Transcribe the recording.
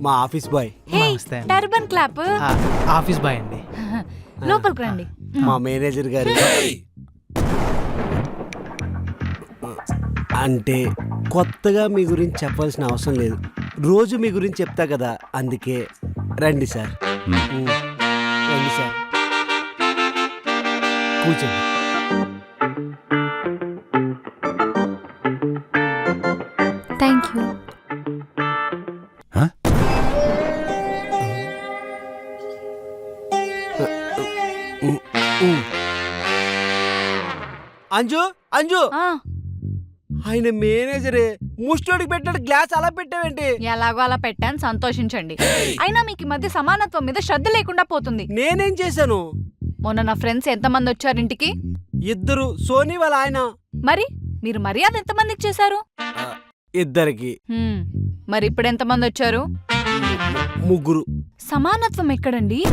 మా office boy. నమస్తే అండి. Turban clap. ఆఫీస్ బాయ్ అండి. లోపలికి రండి. మా మేనేజర్ గారు. అంటే కొత్తగా మీ గురించి చెప్పాల్సిన అవసరం లేదు, రోజు మీ గురించి చెప్తా కదా, అందుకే రండి సార్. రండి సార్, కూర్చోండి. Thank you. అంజు అంజు, ఆ, ఆయన మేనేజరే ముష్టోడికి పెట్టినట్టు గ్లాస్ అలా పెట్టావేంటి? ఎలాగో అలా పెట్టాను, సంతోషించండి. అయినా మీకు ఈ మధ్య సమానత్వం మీద శ్రద్ధ లేకుండా పోతుంది. నేనేం చేశాను? మొన్న నా ఫ్రెండ్స్ ఎంతమంది వచ్చారు ఇంటికి? ఇద్దరు, సోనీ వాళ్ళ ఆయన. మరి మీరు మర్యాద ఎంతమందికి చేశారు? ఇద్దరికి. మరి ఇప్పుడు ఎంతమంది వచ్చారు? ముగ్గురు. సమానత్వం ఎక్కడండి?